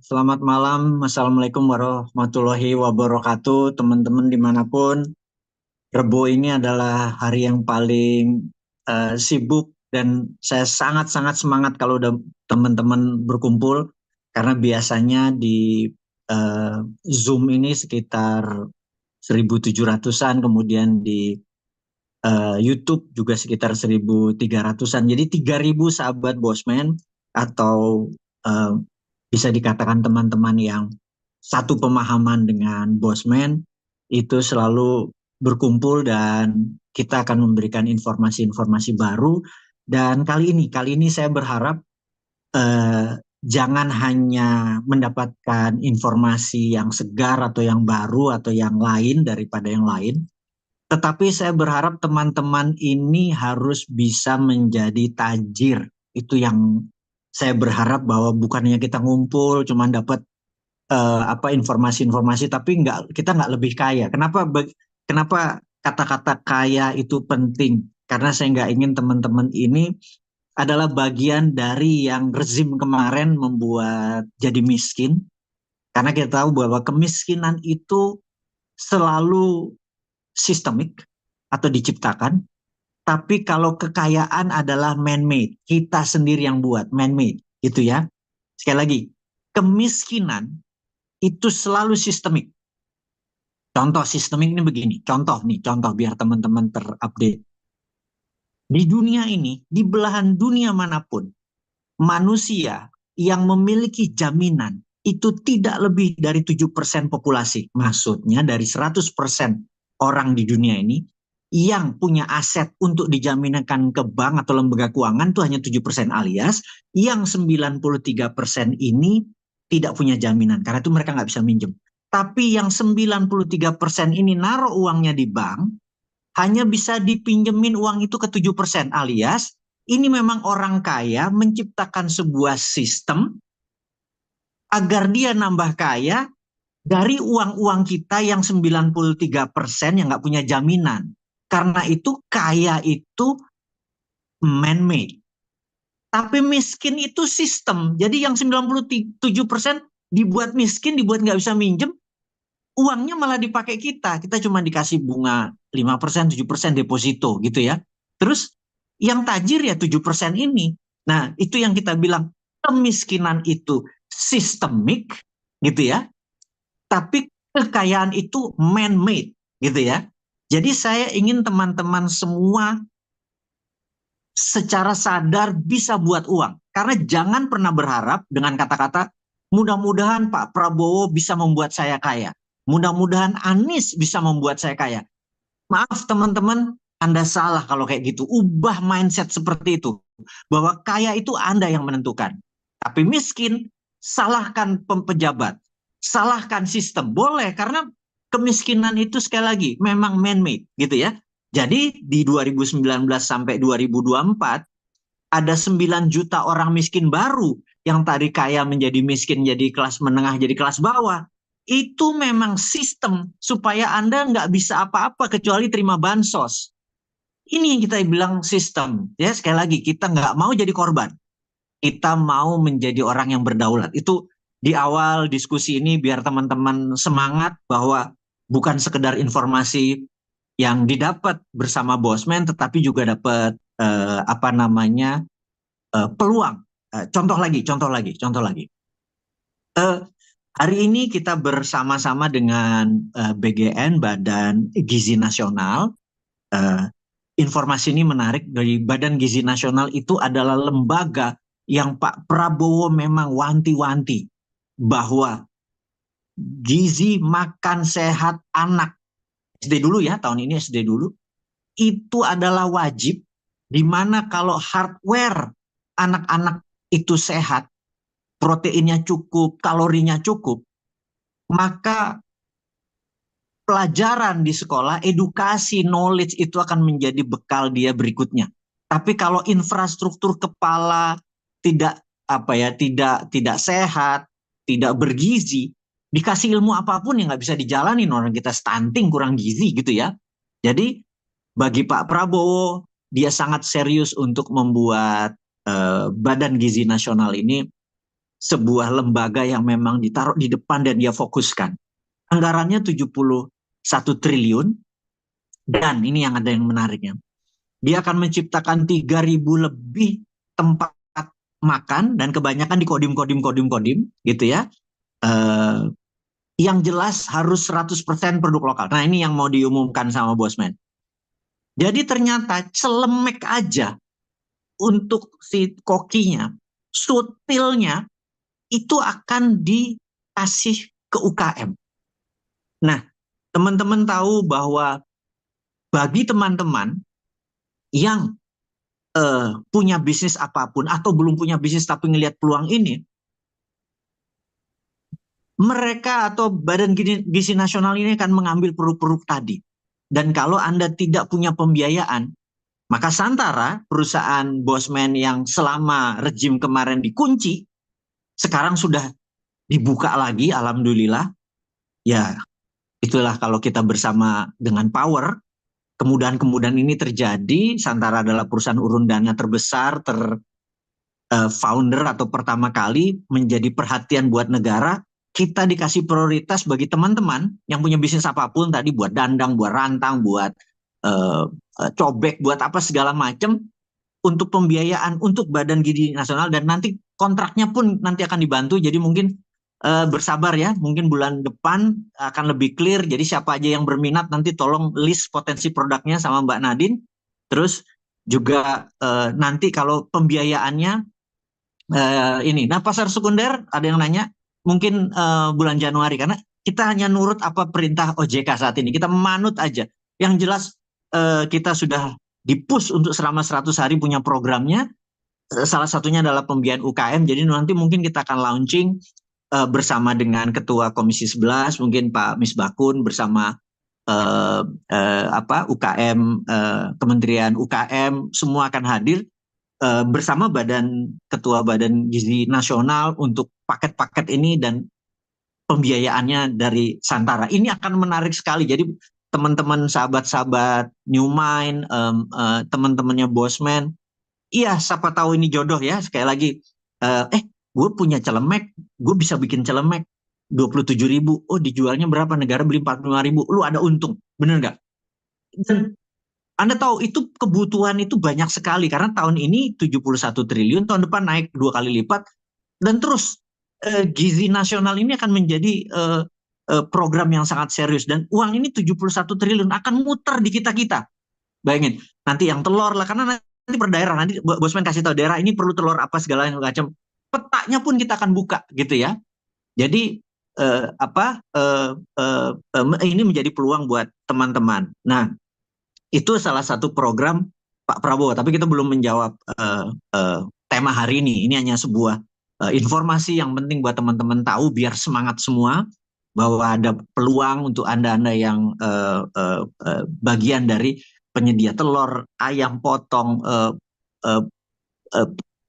Selamat malam, Assalamualaikum warahmatullahi wabarakatuh, teman-teman dimanapun. Rebo ini adalah hari yang paling sibuk dan saya sangat-sangat semangat kalau udah teman-teman berkumpul karena biasanya di eh, Zoom ini sekitar 1.700-an, kemudian di YouTube juga sekitar 1.300-an. Jadi 3.000 sahabat Bosman atau eh, bisa dikatakan teman-teman yang satu pemahaman dengan Bosman itu selalu berkumpul dan kita akan memberikan informasi-informasi baru. Dan kali ini saya berharap eh, jangan hanya mendapatkan informasi yang segar atau yang baru atau yang lain daripada yang lain, tetapi saya berharap teman-teman ini harus bisa menjadi tajir. Itu yang saya berharap, bahwa bukannya kita ngumpul cuma dapat apa informasi-informasi tapi kita nggak lebih kaya. Kenapa kata-kata kaya itu penting? Karena saya nggak ingin teman-teman ini adalah bagian dari yang rezim kemarin membuat jadi miskin. Karena kita tahu bahwa kemiskinan itu selalu sistemik atau diciptakan. Tapi kalau kekayaan adalah man-made, kita sendiri yang buat man-made, gitu ya. Sekali lagi, kemiskinan itu selalu sistemik. Contoh sistemik ini begini, contoh biar teman-teman terupdate. Di dunia ini, di belahan dunia manapun, manusia yang memiliki jaminan itu tidak lebih dari 7% populasi. Maksudnya dari 100% orang di dunia ini yang punya aset untuk dijaminkan ke bank atau lembaga keuangan itu hanya 7%, alias yang 93% ini tidak punya jaminan. Karena itu mereka nggak bisa minjem. Tapi yang 93% ini naruh uangnya di bank, hanya bisa dipinjemin uang itu ke 7%, alias ini memang orang kaya menciptakan sebuah sistem agar dia nambah kaya dari uang-uang kita yang 93% yang nggak punya jaminan. Karena itu kaya itu man-made. Tapi miskin itu sistem. Jadi yang 97% dibuat miskin, dibuat nggak bisa minjem, uangnya malah dipakai kita. Kita cuma dikasih bunga 5%, 7% deposito gitu ya. Terus yang tajir ya 7% ini. Nah, itu yang kita bilang kemiskinan itu sistemik gitu ya. Tapi kekayaan itu man-made gitu ya. Jadi saya ingin teman-teman semua secara sadar bisa buat uang. Karena jangan pernah berharap dengan kata-kata mudah-mudahan Pak Prabowo bisa membuat saya kaya. Mudah-mudahan Anies bisa membuat saya kaya. Maaf teman-teman, Anda salah kalau kayak gitu. Ubah mindset seperti itu. Bahwa kaya itu Anda yang menentukan. Tapi miskin, salahkan pejabat. Salahkan sistem. Boleh, karena kemiskinan itu sekali lagi memang man-made gitu ya. Jadi di 2019 sampai 2024 ada 9 juta orang miskin baru yang tadi kaya menjadi miskin, jadi kelas menengah, jadi kelas bawah. Itu memang sistem supaya Anda nggak bisa apa-apa kecuali terima bansos. Ini yang kita bilang sistem. Ya, sekali lagi, kita nggak mau jadi korban. Kita mau menjadi orang yang berdaulat. Itu di awal diskusi ini biar teman-teman semangat bahwa bukan sekedar informasi yang didapat bersama Bosman, tetapi juga dapat apa namanya, peluang. Contoh lagi. Eh, Hari ini kita bersama-sama dengan BGN, Badan Gizi Nasional. Eh, Informasi ini menarik, dari Badan Gizi Nasional itu adalah lembaga yang Pak Prabowo memang wanti-wanti bahwa gizi makan sehat anak SD dulu ya, tahun ini SD dulu, itu adalah wajib, di mana kalau hardware anak-anak itu sehat, proteinnya cukup, kalorinya cukup, maka pelajaran di sekolah, edukasi, knowledge itu akan menjadi bekal dia berikutnya. Tapi kalau infrastruktur kepala tidak apa ya, tidak sehat, tidak bergizi, dikasih ilmu apapun yang nggak bisa dijalanin, orang kita stunting, kurang gizi gitu ya. Jadi bagi Pak Prabowo, dia sangat serius untuk membuat Badan Gizi Nasional ini sebuah lembaga yang memang ditaruh di depan dan dia fokuskan. Anggarannya 71 triliun, dan ini yang ada yang menariknya. Dia akan menciptakan 3.000 lebih tempat makan, dan kebanyakan di kodim gitu ya. Yang jelas harus 100% produk lokal. Nah, ini yang mau diumumkan sama Bosman. Jadi ternyata celemek aja untuk si kokinya, sutilnya itu akan dikasih ke UKM. Nah, teman-teman tahu bahwa bagi teman-teman yang punya bisnis apapun atau belum punya bisnis tapi ngelihat peluang ini, mereka atau Badan Gizi Nasional ini akan mengambil produk-produk tadi. Dan kalau Anda tidak punya pembiayaan, maka Santara, perusahaan Bosman yang selama rejim kemarin dikunci, sekarang sudah dibuka lagi, alhamdulillah. Ya, itulah kalau kita bersama dengan power, kemudahan-kemudahan ini terjadi. Santara adalah perusahaan urun dana terbesar, founder atau pertama kali menjadi perhatian buat negara. Kita dikasih prioritas bagi teman-teman yang punya bisnis apapun tadi, buat dandang, buat rantang, buat cobek, buat apa segala macam, untuk pembiayaan untuk Badan Gizi Nasional, dan nanti kontraknya pun nanti akan dibantu. Jadi mungkin bersabar ya, mungkin bulan depan akan lebih clear. Jadi siapa aja yang berminat nanti tolong list potensi produknya sama Mbak Nadine. Terus juga nanti kalau pembiayaannya ini. Nah, pasar sekunder ada yang nanya mungkin bulan Januari, karena kita hanya nurut apa perintah OJK saat ini. Kita manut aja. Yang jelas kita sudah dipush untuk selama 100 hari punya programnya. Salah satunya adalah pembiayaan UKM. Jadi nanti mungkin kita akan launching bersama dengan Ketua Komisi 11, mungkin Pak Misbakun, bersama UKM, Kementerian UKM, semua akan hadir bersama Ketua Badan Gizi Nasional untuk paket-paket ini dan pembiayaannya dari Santara. Ini akan menarik sekali. Jadi teman-teman, sahabat-sahabat New Mind, teman-temannya Bosman, iya, siapa tahu ini jodoh ya. Sekali lagi, gue punya celemek, gue bisa bikin celemek 27.000. Oh, dijualnya berapa? Negara beli 45.000. Lu ada untung, bener nggak? Dan Anda tahu itu kebutuhan itu banyak sekali, karena tahun ini 71 triliun, tahun depan naik 2 kali lipat, dan terus gizi nasional ini akan menjadi program yang sangat serius, dan uang ini 71 triliun akan muter di kita-kita. Bayangin, nanti yang telur lah, karena nanti per daerah, nanti Bosman kasih tahu daerah ini perlu telur apa segala macam. Petanya pun kita akan buka gitu ya. Jadi ini menjadi peluang buat teman-teman. Nah, itu salah satu program Pak Prabowo. Tapi kita belum menjawab tema hari ini. Ini hanya sebuah informasi yang penting buat teman-teman tahu, biar semangat semua, bahwa ada peluang untuk Anda-Anda yang bagian dari penyedia telur, ayam potong,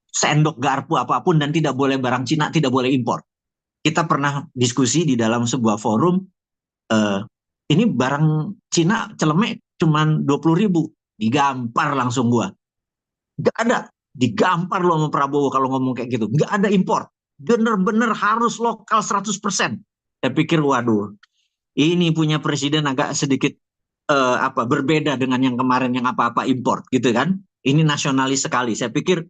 sendok garpu apapun, dan tidak boleh barang Cina, tidak boleh impor. Kita pernah diskusi di dalam sebuah forum, ini barang Cina celemek cuman 20.000, digampar langsung gua. Gak ada, digampar lo sama Prabowo kalau ngomong kayak gitu. Gak ada impor, bener-bener harus lokal 100%. Saya pikir, waduh, ini punya presiden agak sedikit berbeda dengan yang kemarin yang apa-apa impor gitu kan. Ini nasionalis sekali. Saya pikir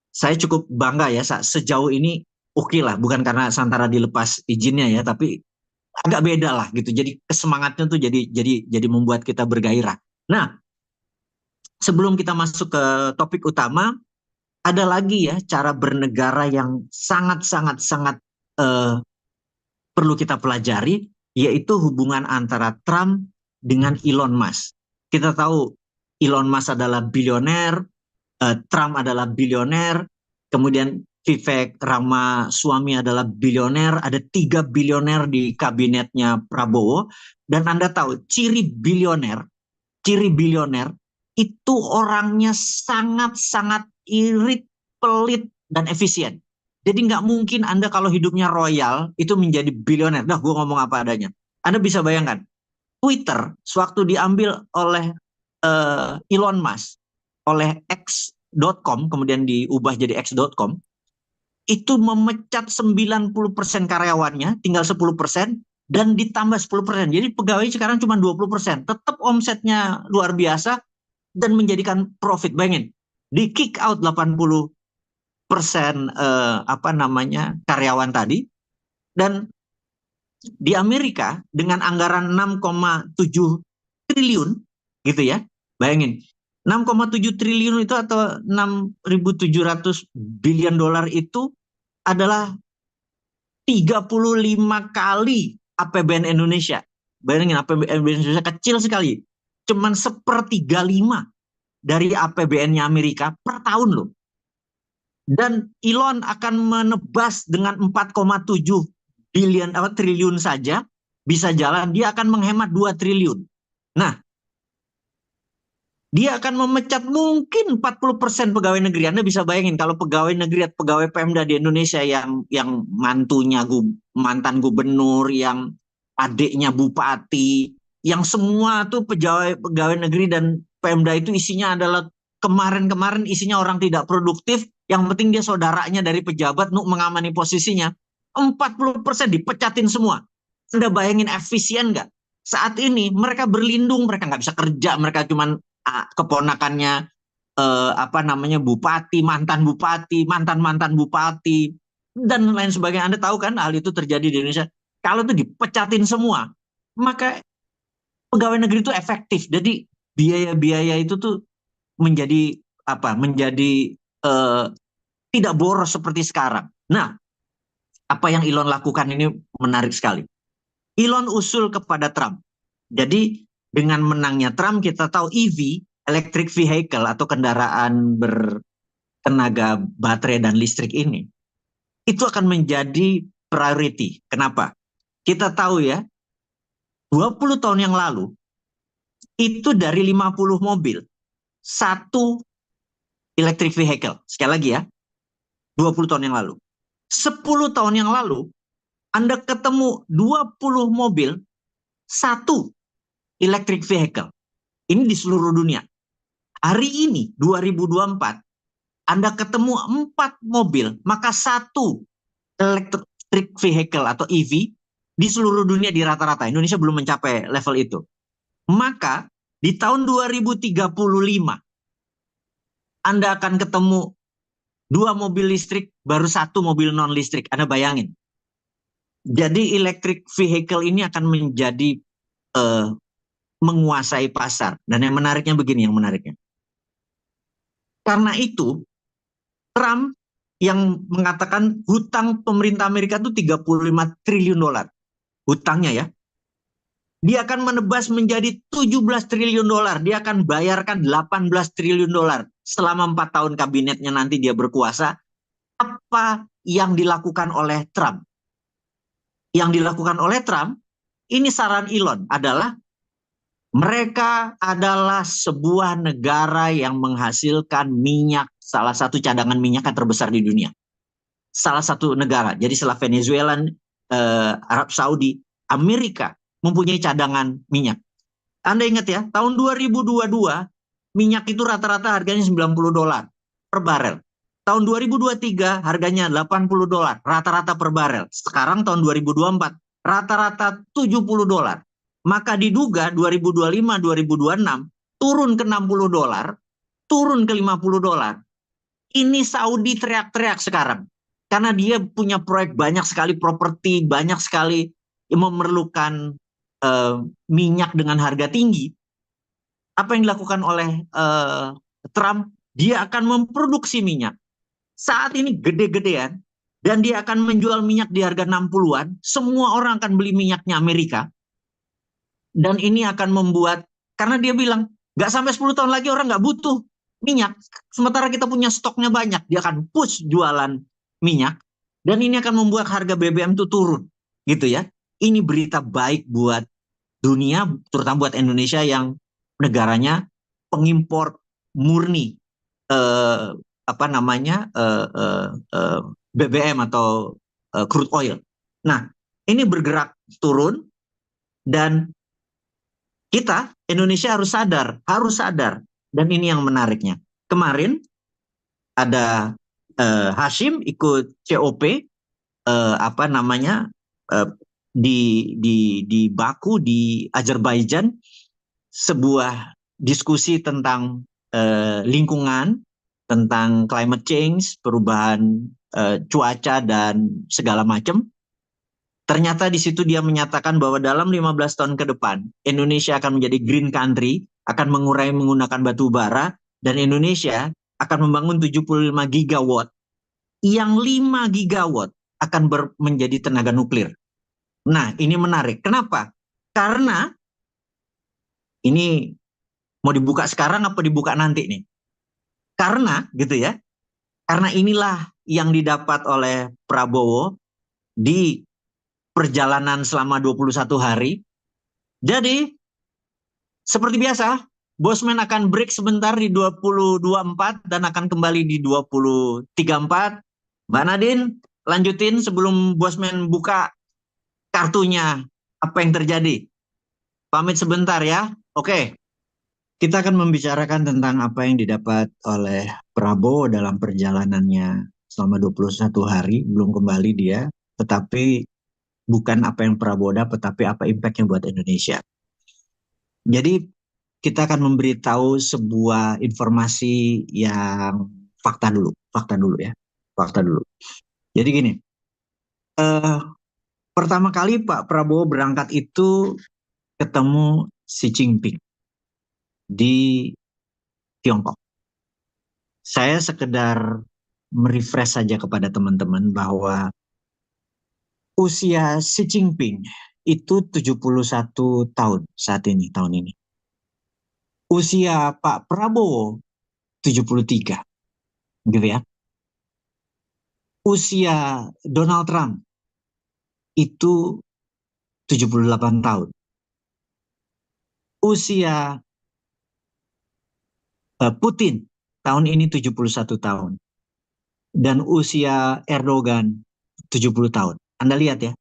saya cukup bangga ya sejauh ini. Oke lah, bukan karena Santara dilepas izinnya ya, tapi agak beda lah gitu. Jadi kesemangatnya tuh jadi membuat kita bergairah. Nah, sebelum kita masuk ke topik utama, ada lagi ya cara bernegara yang sangat perlu kita pelajari, yaitu hubungan antara Trump dengan Elon Musk. Kita tahu Elon Musk adalah bilioner, Trump adalah bilioner, kemudian Vivek Ramaswamy adalah bilioner, ada 3 bilioner di kabinetnya Prabowo. Dan Anda tahu ciri bilioner itu orangnya sangat-sangat irit, pelit, dan efisien. Jadi nggak mungkin Anda kalau hidupnya royal itu menjadi bilioner. Dah, gue ngomong apa adanya. Anda bisa bayangkan, Twitter sewaktu diambil oleh Elon Musk, oleh X.com, kemudian diubah jadi X.com, itu memecat 90% karyawannya, tinggal 10%, dan ditambah 10%. Jadi pegawai sekarang cuma 20%. Tetap omsetnya luar biasa dan menjadikan profit. Bayangin, di kick out 80% karyawan tadi, dan di Amerika dengan anggaran 6,7 triliun gitu ya. Bayangin, 6,7 triliun itu atau 6.700 billion dolar itu adalah 35 kali APBN Indonesia. Bayangin, APBN Indonesia kecil sekali. Cuman 1/35 dari APBN-nya Amerika per tahun loh. Dan Elon akan menebas dengan 4,7 triliun saja bisa jalan, dia akan menghemat 2 triliun. Nah, dia akan memecat mungkin 40% pegawai negeri. Anda bisa bayangin kalau pegawai negeri atau pegawai Pemda di Indonesia yang mantunya mantan gubernur, yang adiknya bupati, yang semua tuh pegawai negeri dan Pemda itu isinya adalah kemarin-kemarin isinya orang tidak produktif, yang penting dia saudaranya dari pejabat untuk mengamani posisinya. 40% dipecatin semua. Anda bayangin efisien nggak? Saat ini mereka berlindung, mereka nggak bisa kerja, mereka cuman keponakannya bupati, mantan bupati, dan lain sebagainya. Anda tahu kan hal itu terjadi di Indonesia. Kalau itu dipecatin semua, maka pegawai negeri itu efektif. Jadi biaya-biaya itu tuh menjadi menjadi tidak boros seperti sekarang. Nah, apa yang Elon lakukan ini menarik sekali. Elon usul kepada Trump. Jadi dengan menangnya Trump, kita tahu EV, electric vehicle atau kendaraan bertenaga baterai dan listrik ini, itu akan menjadi priority. Kenapa? Kita tahu ya, 20 tahun yang lalu, itu dari 50 mobil, satu electric vehicle. Sekali lagi ya, 20 tahun yang lalu. 10 tahun yang lalu, Anda ketemu 20 mobil, satu electric vehicle. Ini di seluruh dunia. Hari ini, 2024, Anda ketemu 4 mobil, maka satu electric vehicle atau EV di seluruh dunia di rata-rata. Indonesia belum mencapai level itu. Maka di tahun 2035, Anda akan ketemu 2 mobil listrik, baru satu mobil non-listrik. Anda bayangin. Jadi electric vehicle ini akan menjadi menguasai pasar. Dan yang menariknya begini, yang menariknya. Karena itu, Trump yang mengatakan hutang pemerintah Amerika itu 35 triliun dolar. Hutangnya ya. Dia akan menebas menjadi 17 triliun dolar. Dia akan bayarkan 18 triliun dolar. Selama 4 tahun kabinetnya nanti dia berkuasa. Apa yang dilakukan oleh Trump? Yang dilakukan oleh Trump, ini saran Elon, adalah mereka adalah sebuah negara yang menghasilkan minyak, salah satu cadangan minyak yang terbesar di dunia. Salah satu negara. Jadi setelah Venezuela, Arab Saudi, Amerika mempunyai cadangan minyak. Anda ingat ya, tahun 2022 minyak itu rata-rata harganya $90 per barel. Tahun 2023 harganya $80 rata-rata per barel. Sekarang tahun 2024 rata-rata $70. Maka diduga 2025-2026 turun ke $60, turun ke $50. Ini Saudi teriak-teriak sekarang. Karena dia punya proyek banyak sekali, properti banyak sekali yang memerlukan minyak dengan harga tinggi. Apa yang dilakukan oleh Trump? Dia akan memproduksi minyak. Saat ini gede-gedean, dan dia akan menjual minyak di harga 60-an. Semua orang akan beli minyaknya Amerika. Dan ini akan membuat, karena dia bilang, nggak sampai 10 tahun lagi orang nggak butuh minyak. Sementara kita punya stoknya banyak. Dia akan push jualan minyak. Dan ini akan membuat harga BBM itu turun. Gitu ya. Ini berita baik buat dunia, terutama buat Indonesia yang negaranya pengimpor murni BBM atau crude oil. Nah, ini bergerak turun, dan kita Indonesia harus sadar, dan ini yang menariknya. Kemarin ada Hashim ikut COP apa namanya eh, di Baku di Azerbaijan, sebuah diskusi tentang lingkungan, tentang climate change, perubahan cuaca dan segala macam. Ternyata di situ dia menyatakan bahwa dalam 15 tahun ke depan Indonesia akan menjadi green country, akan mengurai menggunakan batu bara, dan Indonesia akan membangun 75 gigawatt, yang 5 gigawatt akan menjadi tenaga nuklir. Nah, ini menarik. Kenapa? Karena ini mau dibuka sekarang apa dibuka nanti nih? Karena gitu ya. Karena inilah yang didapat oleh Prabowo di perjalanan selama 21 hari. Jadi, seperti biasa, Bosman akan break sebentar di 2024 dan akan kembali di 2034. Mbak Nadine, lanjutin sebelum Bosman buka kartunya. Apa yang terjadi? Pamit sebentar ya. Oke. Kita akan membicarakan tentang apa yang didapat oleh Prabowo dalam perjalanannya selama 21 hari, belum kembali dia, tetapi bukan apa yang Prabowo dapat, tapi apa impact-nya buat Indonesia. Jadi kita akan memberitahu sebuah informasi yang fakta dulu ya, fakta dulu. Jadi gini, eh, pertama kali Pak Prabowo berangkat itu ketemu Xi Jinping di Tiongkok. Saya sekedar merefresh saja kepada teman-teman bahwa usia Xi Jinping itu 71 tahun saat ini, tahun ini. Usia Pak Prabowo 73, gitu ya. Usia Donald Trump itu 78 tahun. Usia Putin tahun ini 71 tahun. Dan usia Erdogan 70 tahun. Anda lihat ya,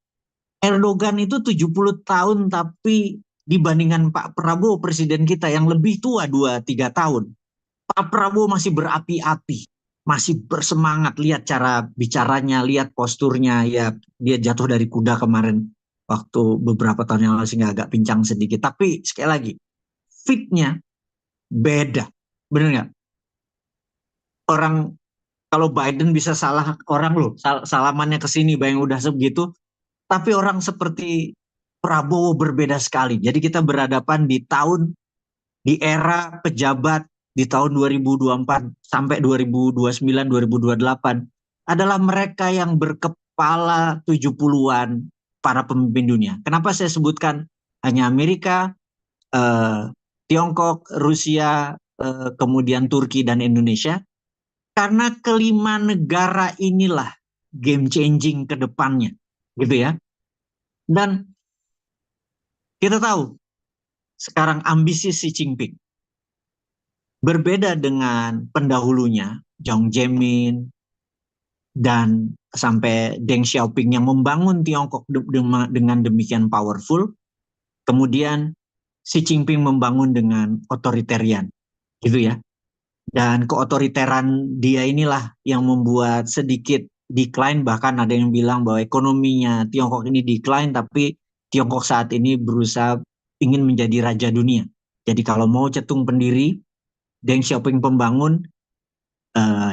Erdogan itu 70 tahun tapi dibandingkan Pak Prabowo presiden kita yang lebih tua 2-3 tahun, Pak Prabowo masih berapi-api, masih bersemangat. Lihat cara bicaranya, lihat posturnya, ya dia jatuh dari kuda kemarin waktu beberapa tahun yang lalu sehingga agak pincang sedikit. Tapi sekali lagi, fitnya beda. Bener nggak? Orang kalau Biden bisa salah orang loh, salamannya ke sini bayang udah sebegitu. Tapi orang seperti Prabowo berbeda sekali. Jadi kita berhadapan di era pejabat di tahun 2024 sampai 2029, 2028 adalah mereka yang berkepala 70-an para pemimpin dunia. Kenapa saya sebutkan hanya Amerika, Tiongkok, Rusia, kemudian Turki dan Indonesia? Karena kelima negara inilah game changing ke depannya, gitu ya. Dan kita tahu sekarang ambisi Xi Jinping berbeda dengan pendahulunya Jiang Zemin dan sampai Deng Xiaoping yang membangun Tiongkok dengan demikian powerful. Kemudian Xi Jinping membangun dengan otoritarian, gitu ya. Dan keotoriteran dia inilah yang membuat sedikit decline, bahkan ada yang bilang bahwa ekonominya Tiongkok ini decline, tapi Tiongkok saat ini berusaha ingin menjadi raja dunia. Jadi kalau mau cetung pendiri, Deng Xiaoping pembangun,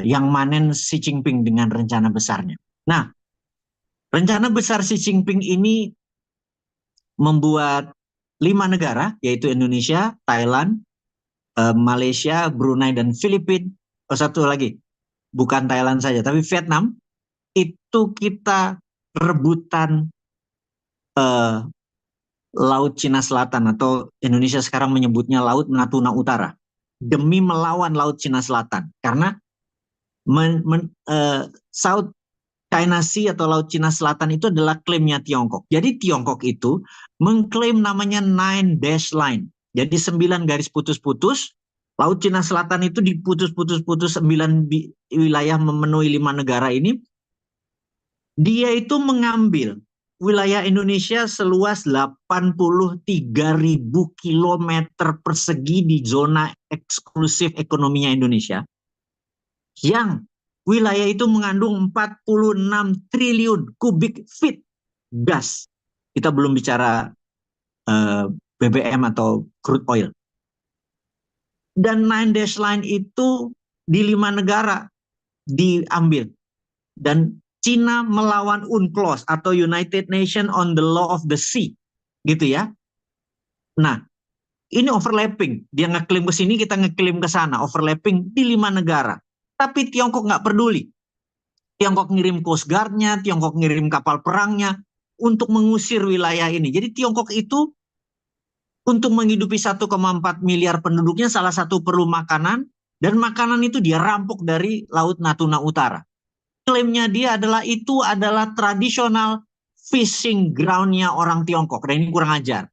yang manen Xi Jinping dengan rencana besarnya. Nah, rencana besar Xi Jinping ini membuat 5 negara, yaitu Indonesia, Thailand, Malaysia, Brunei, dan Filipina. Oh, satu lagi, bukan Thailand saja, tapi Vietnam, itu kita rebutan Laut Cina Selatan, atau Indonesia sekarang menyebutnya Laut Natuna Utara, demi melawan Laut Cina Selatan. Karena South China Sea atau Laut Cina Selatan itu adalah klaimnya Tiongkok. Jadi Tiongkok itu mengklaim namanya Nine Dash Line. Jadi 9 garis putus-putus. Laut Cina Selatan itu diputus-putus-putus 9 wilayah memenuhi 5 negara ini. Dia itu mengambil wilayah Indonesia seluas 83.000 kilometer persegi di zona eksklusif ekonominya Indonesia, yang wilayah itu mengandung 46 triliun kubik feet gas. Kita belum bicara BBM atau crude oil. Dan Nine Dash Line itu di 5 negara diambil. Dan Cina melawan UNCLOS atau United Nations on the Law of the Sea. Gitu ya. Nah, ini overlapping. Dia ngeklaim ke sini, kita ngeklaim ke sana. Overlapping di 5 negara. Tapi Tiongkok nggak peduli. Tiongkok ngirim Coast Guard-nya, Tiongkok ngirim kapal perangnya untuk mengusir wilayah ini. Jadi Tiongkok itu untuk menghidupi 1,4 miliar penduduknya, salah satu perlu makanan, dan makanan itu dia rampok dari Laut Natuna Utara. Klaimnya dia adalah itu adalah tradisional fishing ground-nya orang Tiongkok. Dan ini kurang ajar.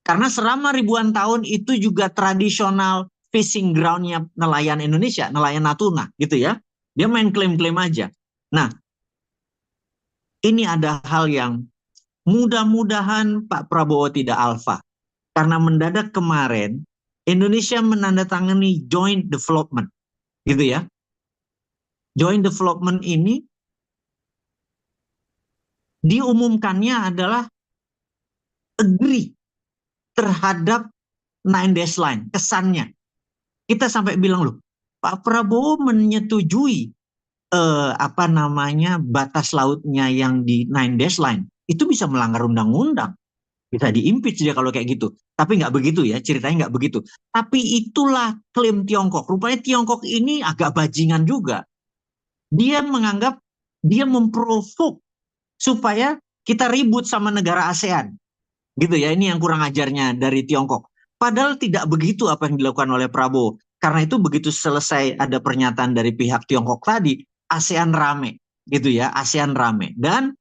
Karena selama ribuan tahun itu juga tradisional fishing ground-nya nelayan Indonesia, nelayan Natuna gitu ya. Dia main klaim-klaim aja. Nah, ini ada hal yang mudah-mudahan Pak Prabowo tidak alfa. Karena mendadak kemarin Indonesia menandatangani joint development. Gitu ya. Joint development ini diumumkannya adalah agree terhadap Nine Dash Line, kesannya. Kita sampai bilang loh, Pak Prabowo menyetujui batas lautnya yang di Nine Dash Line. Itu bisa melanggar undang-undang. Bisa diimpeach dia kalau kayak gitu. Tapi nggak begitu ya, ceritanya nggak begitu. Tapi itulah klaim Tiongkok. Rupanya Tiongkok ini agak bajingan juga. Dia menganggap, dia memprovok supaya kita ribut sama negara ASEAN. Gitu ya, ini yang kurang ajarnya dari Tiongkok. Padahal tidak begitu apa yang dilakukan oleh Prabowo. Karena itu begitu selesai ada pernyataan dari pihak Tiongkok tadi, ASEAN rame. Gitu ya, ASEAN rame. Dan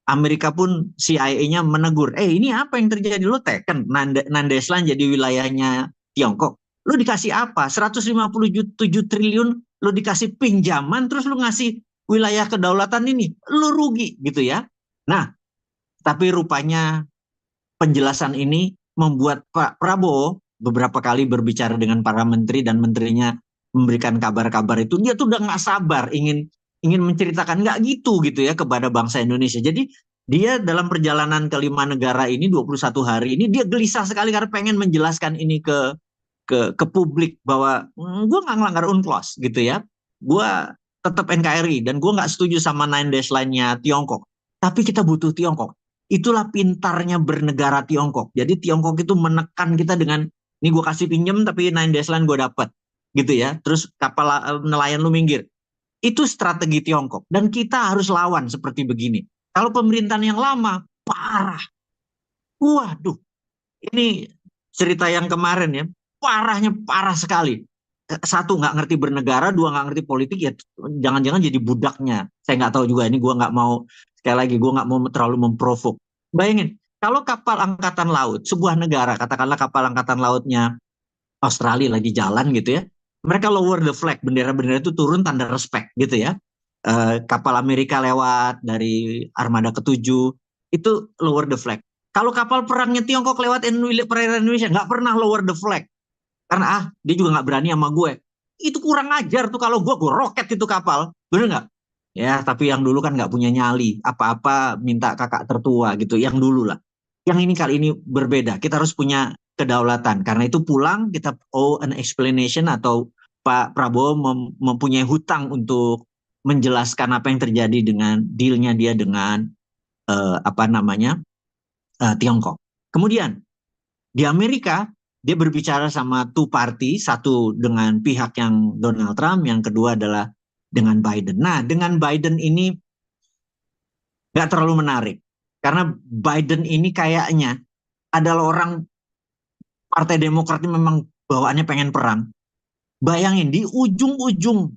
Amerika pun CIA-nya menegur, ini apa yang terjadi? Lo teken Nandeslan jadi wilayahnya Tiongkok. Lo dikasih apa? 157 triliun lo dikasih pinjaman, terus lo ngasih wilayah kedaulatan ini. Lo rugi gitu ya. Nah, tapi rupanya penjelasan ini membuat Pak Prabowo beberapa kali berbicara dengan para menteri dan menterinya memberikan kabar-kabar itu, dia tuh udah nggak sabar ingin menceritakan nggak gitu ya kepada bangsa Indonesia. Jadi dia dalam perjalanan ke 5 negara ini 21 hari ini dia gelisah sekali karena pengen menjelaskan ini ke publik bahwa gue nggak ngelanggar UNCLOS gitu ya. Gue tetap NKRI dan gue nggak setuju sama Nine Dash Line-nya Tiongkok. Tapi kita butuh Tiongkok. Itulah pintarnya bernegara Tiongkok. Jadi Tiongkok itu menekan kita dengan, ini gue kasih pinjem tapi Nine Dash Line gue dapat. Gitu ya. Terus kapal nelayan lu minggir. Itu strategi Tiongkok. Dan kita harus lawan seperti begini. Kalau pemerintahan yang lama, parah. Waduh. Ini cerita yang kemarin ya. Parahnya parah sekali. Satu, nggak ngerti bernegara. Dua, nggak ngerti politik. Ya jangan-jangan jadi budaknya. Saya nggak tahu juga. Ini gue nggak mau, sekali lagi, gue nggak mau terlalu memprovok. Bayangin, kalau kapal angkatan laut, sebuah negara, katakanlah kapal angkatan lautnya Australia lagi jalan gitu ya, mereka lower the flag, bendera-bendera itu turun tanda respect gitu ya. Kapal Amerika lewat dari armada ketujuh, itu lower the flag. Kalau kapal perangnya Tiongkok lewat perairan Indonesia, nggak pernah lower the flag. Karena dia juga nggak berani sama gue. Itu kurang ajar tuh, kalau gue roket itu kapal. Bener nggak? Ya, tapi yang dulu kan nggak punya nyali. Apa-apa minta kakak tertua gitu. Yang dulu lah. Yang ini kali ini berbeda. Kita harus punya kedaulatan. Karena itu pulang kita an explanation atau Pak Prabowo mempunyai hutang untuk menjelaskan apa yang terjadi dengan dealnya dia dengan Tiongkok. Kemudian di Amerika dia berbicara sama two party, satu dengan pihak yang Donald Trump, yang kedua adalah dengan Biden. Nah, dengan Biden ini nggak terlalu menarik. Karena Biden ini kayaknya adalah orang Partai Demokrat ini memang bawaannya pengen perang. Bayangin, di ujung-ujung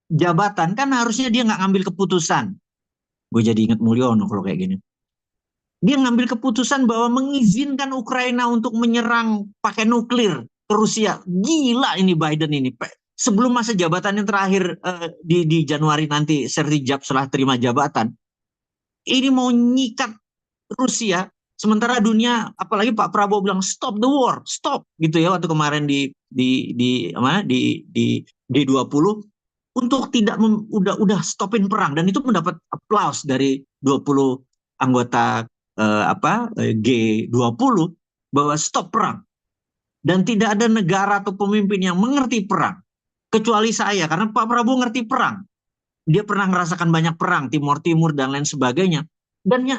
jabatan kan harusnya dia nggak ngambil keputusan. Gue jadi inget Mulyono kalau kayak gini. Dia ngambil keputusan bahwa mengizinkan Ukraina untuk menyerang pakai nuklir ke Rusia. Gila ini Biden ini. Sebelum masa jabatan yang terakhir di Januari nanti, sertijab setelah terima jabatan, ini mau nyikat Rusia. Sementara dunia, apalagi Pak Prabowo bilang stop the war, stop gitu ya waktu kemarin di G20. untuk tidak udah stopin perang, dan itu mendapat aplaus dari 20 anggota G20 bahwa stop perang, dan tidak ada negara atau pemimpin yang mengerti perang kecuali saya, karena Pak Prabowo ngerti perang. Dia pernah merasakan banyak perang, Timur Timur dan lain sebagainya, dan ya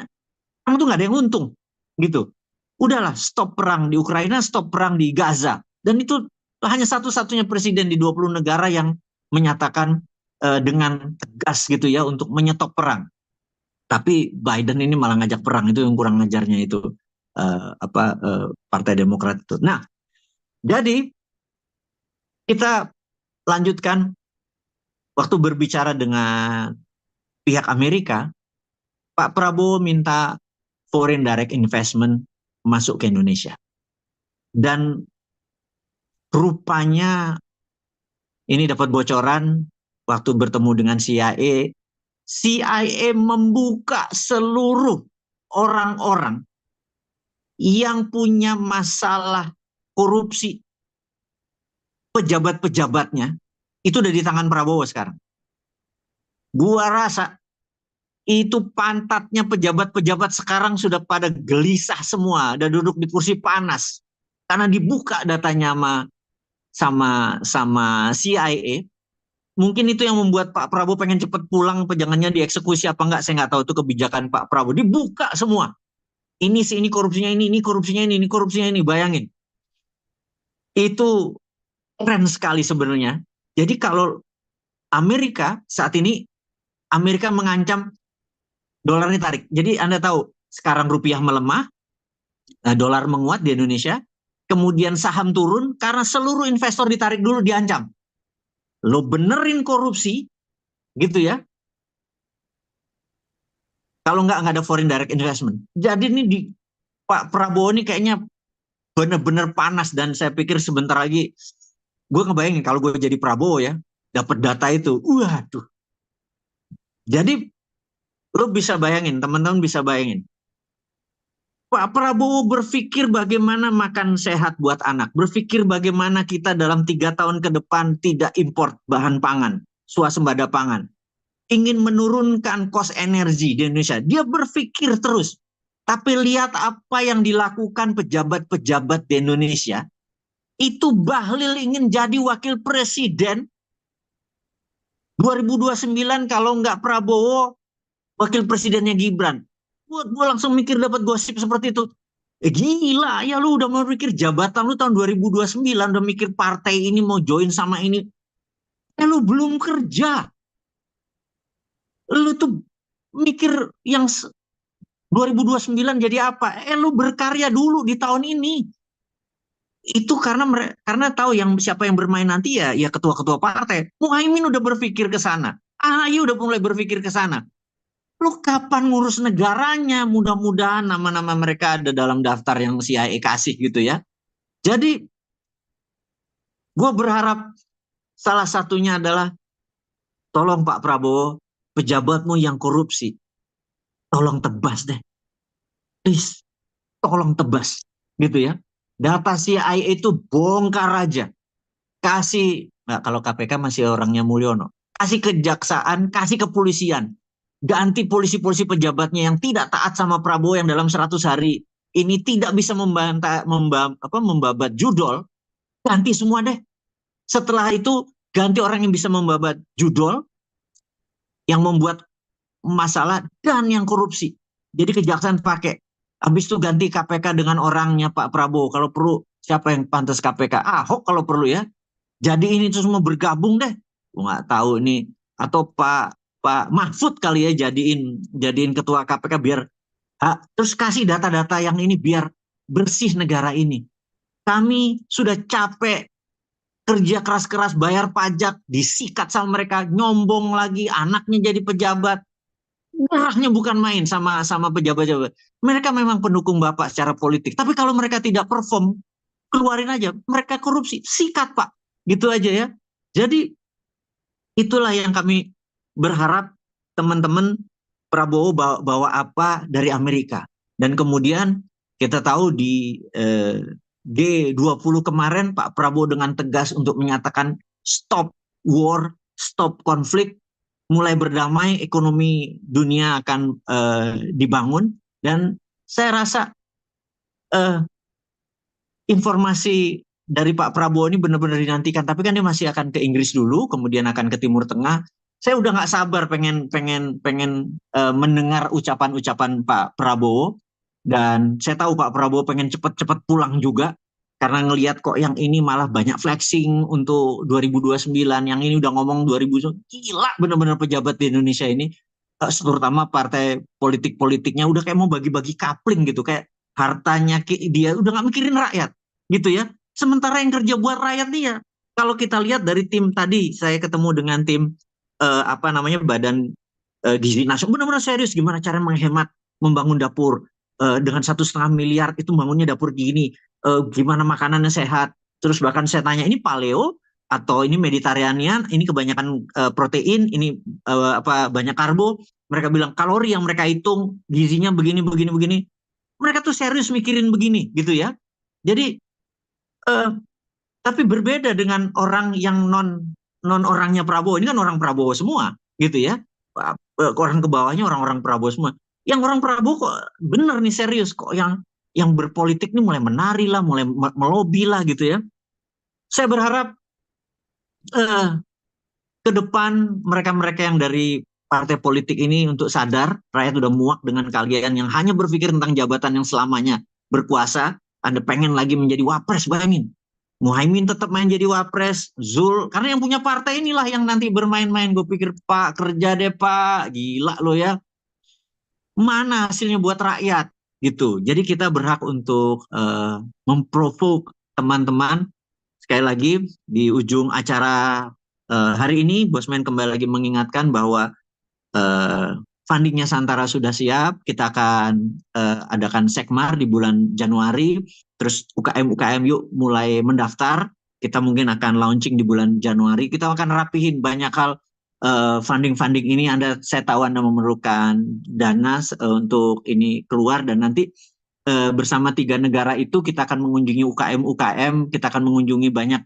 perang tuh nggak ada yang untung gitu. Udahlah, stop perang di Ukraina, stop perang di Gaza, dan itu hanya satu-satunya presiden di 20 negara yang menyatakan dengan tegas gitu ya untuk menyetop perang. Tapi Biden ini malah ngajak perang, itu yang kurang ngajarnya itu Partai Demokrat itu. Nah, jadi kita lanjutkan waktu berbicara dengan pihak Amerika, Pak Prabowo minta foreign direct investment masuk ke Indonesia. Dan rupanya ini dapat bocoran waktu bertemu dengan CIA. CIA membuka seluruh orang-orang yang punya masalah korupsi, pejabat-pejabatnya, itu udah di tangan Prabowo sekarang. Gua rasa itu pantatnya pejabat-pejabat sekarang sudah pada gelisah semua, dan duduk di kursi panas karena dibuka datanya sama CIA. Mungkin itu yang membuat Pak Prabowo pengen cepat pulang, jangannya dieksekusi apa enggak, saya nggak tahu, itu kebijakan Pak Prabowo. Dibuka semua. Ini korupsinya ini korupsinya ini korupsinya ini. Bayangin. Itu keren sekali sebenarnya. Jadi kalau Amerika saat ini, Amerika mengancam dolarnya tarik. Jadi Anda tahu, sekarang rupiah melemah, dolar menguat di Indonesia, kemudian saham turun karena seluruh investor ditarik dulu, diancam. Lo benerin korupsi, gitu ya. Kalau nggak ada foreign direct investment. Jadi ini di Pak Prabowo ini kayaknya bener-bener panas, dan saya pikir sebentar lagi, gue ngebayangin kalau gue jadi Prabowo ya, dapat data itu, waduh. Jadi lo bisa bayangin, teman-teman bisa bayangin, Pak Prabowo berpikir bagaimana makan sehat buat anak, berpikir bagaimana kita dalam 3 tahun ke depan tidak import bahan pangan, swasembada pangan, ingin menurunkan kos energi di Indonesia. Dia berpikir terus. Tapi lihat apa yang dilakukan pejabat-pejabat di Indonesia. Itu Bahlil ingin jadi wakil presiden 2029, kalau nggak Prabowo, wakil presidennya Gibran. Gue langsung mikir dapat gosip seperti itu. Gila ya, lu udah mau mikir jabatan lu tahun 2029, udah mikir partai ini mau join sama ini. Lu belum kerja. Lu tuh mikir yang 2029 jadi apa? Lu berkarya dulu di tahun ini. Itu karena tahu siapa yang bermain nanti, ya ketua-ketua partai. Muhaimin udah berpikir ke sana. AHY udah mulai berpikir ke sana. Lu kapan ngurus negaranya? Mudah-mudahan nama-nama mereka ada dalam daftar yang CIA kasih gitu ya. Jadi gue berharap salah satunya adalah, tolong Pak Prabowo, pejabatmu yang korupsi, tolong tebas deh. Please, tolong tebas. Gitu ya. Data CIA itu bongkar aja. Kasih, nah, kalau KPK masih orangnya Mulyono. Kasih kejaksaan, kasih kepolisian. Ganti polisi-polisi pejabatnya yang tidak taat sama Prabowo, yang dalam 100 hari ini tidak bisa membabat judol. Ganti semua deh. Setelah itu ganti orang yang bisa membabat judol, yang membuat masalah, dan yang korupsi. Jadi kejaksaan pakai. Habis itu ganti KPK dengan orangnya Pak Prabowo. Kalau perlu, siapa yang pantas KPK? Ahok kalau perlu ya. Jadi ini tuh semua bergabung deh. Gue nggak tahu ini, atau Pak Mahfud kali ya, jadiin ketua KPK biar terus kasih data-data yang ini biar bersih negara ini. Kami sudah capek kerja keras-keras bayar pajak, disikat sama mereka, nyombong lagi, anaknya jadi pejabat. Darahnya bukan main sama pejabat-pejabat. Mereka memang pendukung Bapak secara politik, tapi kalau mereka tidak perform, keluarin aja. Mereka korupsi, sikat Pak. Gitu aja ya. Jadi itulah yang kami berharap, teman-teman. Prabowo bawa apa dari Amerika. Dan kemudian kita tahu di G20 kemarin, Pak Prabowo dengan tegas untuk menyatakan stop war, stop konflik, mulai berdamai, ekonomi dunia akan dibangun. Dan saya rasa informasi dari Pak Prabowo ini benar-benar dinantikan. Tapi kan dia masih akan ke Inggris dulu, kemudian akan ke Timur Tengah. Saya udah nggak sabar pengen mendengar ucapan-ucapan Pak Prabowo. Dan saya tahu Pak Prabowo pengen cepat-cepat pulang juga. Karena ngelihat kok yang ini malah banyak flexing untuk 2029. Yang ini udah ngomong 2029. Gila benar-benar pejabat di Indonesia ini. Terutama partai politik-politiknya udah kayak mau bagi-bagi kapling gitu. Kayak hartanya dia udah nggak mikirin rakyat gitu ya. Sementara yang kerja buat rakyat dia. Kalau kita lihat dari tim tadi, saya ketemu dengan tim apa namanya Badan Gizi Nasional, benar-benar serius gimana cara menghemat membangun dapur dengan 1,5 miliar itu bangunnya dapur gini, gimana makanannya sehat. Terus bahkan saya tanya ini paleo atau ini Mediterranean, ini kebanyakan protein, ini apa banyak karbo. Mereka bilang kalori yang mereka hitung gizinya begini begini begini. Mereka tuh serius mikirin begini gitu ya. Jadi eh, tapi berbeda dengan orang yang non orangnya Prabowo. Ini kan orang Prabowo semua gitu ya. Orang ke bawahnya orang-orang Prabowo semua. Yang orang Prabowo kok bener nih serius kok yang berpolitik nih mulai menari lah, mulai melobi lah gitu ya. Saya berharap eh, ke depan mereka-mereka yang dari partai politik ini untuk sadar rakyat udah muak dengan kalian yang hanya berpikir tentang jabatan yang selamanya berkuasa. Anda pengen lagi menjadi wapres, bayangin. Muhaimin tetap main jadi wapres, Zul, karena yang punya partai inilah yang nanti bermain-main. Gue pikir, Pak, kerja deh Pak, gila lo ya. Mana hasilnya buat rakyat? Gitu. Jadi kita berhak untuk memprovok teman-teman. Sekali lagi, di ujung acara hari ini, Bosman kembali lagi mengingatkan bahwa fundingnya Santara sudah siap. Kita akan adakan sekmar di bulan Januari. Terus UKM-UKM yuk mulai mendaftar. Kita mungkin akan launching di bulan Januari. Kita akan rapihin banyak hal funding-funding ini. Saya tahu Anda memerlukan dana untuk ini keluar dan nanti bersama 3 negara itu kita akan mengunjungi UKM-UKM. Kita akan mengunjungi banyak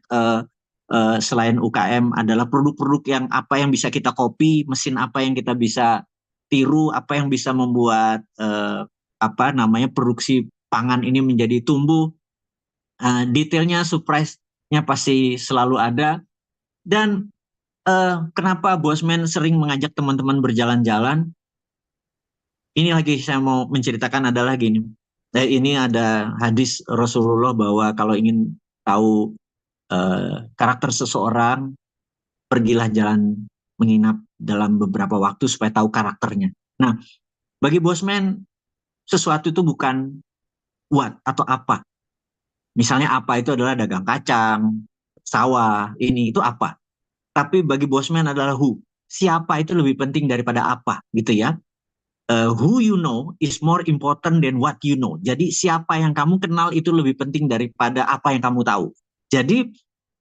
selain UKM adalah produk-produk yang apa yang bisa kita copy, mesin apa yang kita bisa tiru, apa yang bisa membuat apa namanya produksi pangan ini menjadi tumbuh. Detailnya, surprise-nya pasti selalu ada. Dan kenapa Bosman sering mengajak teman-teman berjalan-jalan? Ini lagi saya mau menceritakan adalah gini. Ini ada hadis Rasulullah bahwa kalau ingin tahu karakter seseorang, pergilah jalan menginap dalam beberapa waktu supaya tahu karakternya. Nah, bagi Bosman, sesuatu itu bukan what atau apa. Misalnya apa itu adalah dagang kacang, sawah, ini itu apa. Tapi bagi Bosman adalah who. Siapa itu lebih penting daripada apa, gitu ya. Who you know is more important than what you know. Jadi siapa yang kamu kenal itu lebih penting daripada apa yang kamu tahu. Jadi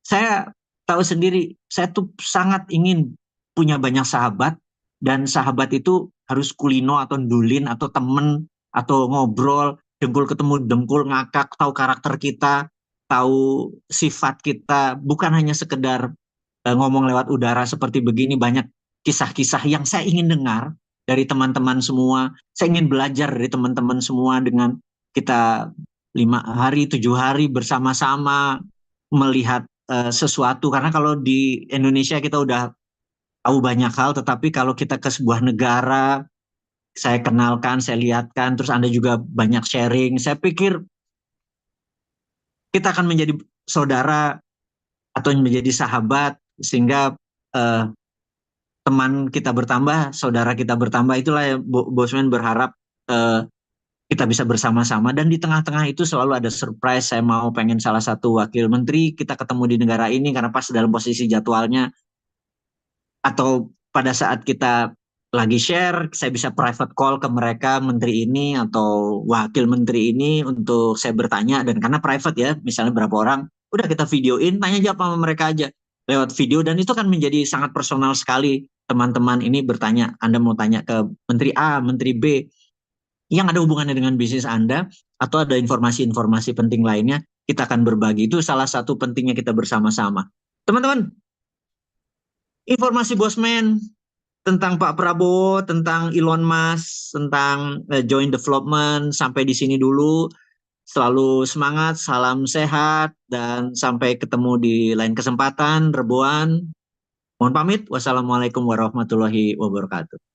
saya tahu sendiri, saya tuh sangat ingin punya banyak sahabat, dan sahabat itu harus kulino atau ndulin atau temen atau ngobrol, dengkul ketemu dengkul, ngakak, tahu karakter kita, tahu sifat kita, bukan hanya sekedar ngomong lewat udara seperti begini. Banyak kisah-kisah yang saya ingin dengar dari teman-teman semua. Saya ingin belajar dari teman-teman semua dengan kita 5 hari, 7 hari bersama-sama melihat sesuatu. Karena kalau di Indonesia kita udah tahu banyak hal, tetapi kalau kita ke sebuah negara, saya kenalkan, saya lihatkan, terus Anda juga banyak sharing. Saya pikir kita akan menjadi saudara atau menjadi sahabat, sehingga eh, teman kita bertambah, saudara kita bertambah. Itulah yang Bosman berharap eh, kita bisa bersama-sama. Dan di tengah-tengah itu selalu ada surprise. Saya mau pengen salah satu wakil menteri kita ketemu di negara ini karena pas dalam posisi jadwalnya, atau pada saat kita lagi share, saya bisa private call ke mereka, menteri ini atau wakil menteri ini, untuk saya bertanya. Dan karena private ya, misalnya berapa orang, udah kita videoin, tanya jawab sama mereka aja lewat video. Dan itu kan menjadi sangat personal sekali. Teman-teman ini bertanya, Anda mau tanya ke menteri A, menteri B, yang ada hubungannya dengan bisnis Anda, atau ada informasi-informasi penting lainnya, kita akan berbagi. Itu salah satu pentingnya kita bersama-sama. Teman-teman, Informasi Bosman tentang Pak Prabowo, tentang Elon Musk, tentang joint development sampai di sini dulu. Selalu semangat, salam sehat, dan sampai ketemu di lain kesempatan, Rebuan. Mohon pamit, wassalamualaikum warahmatullahi wabarakatuh.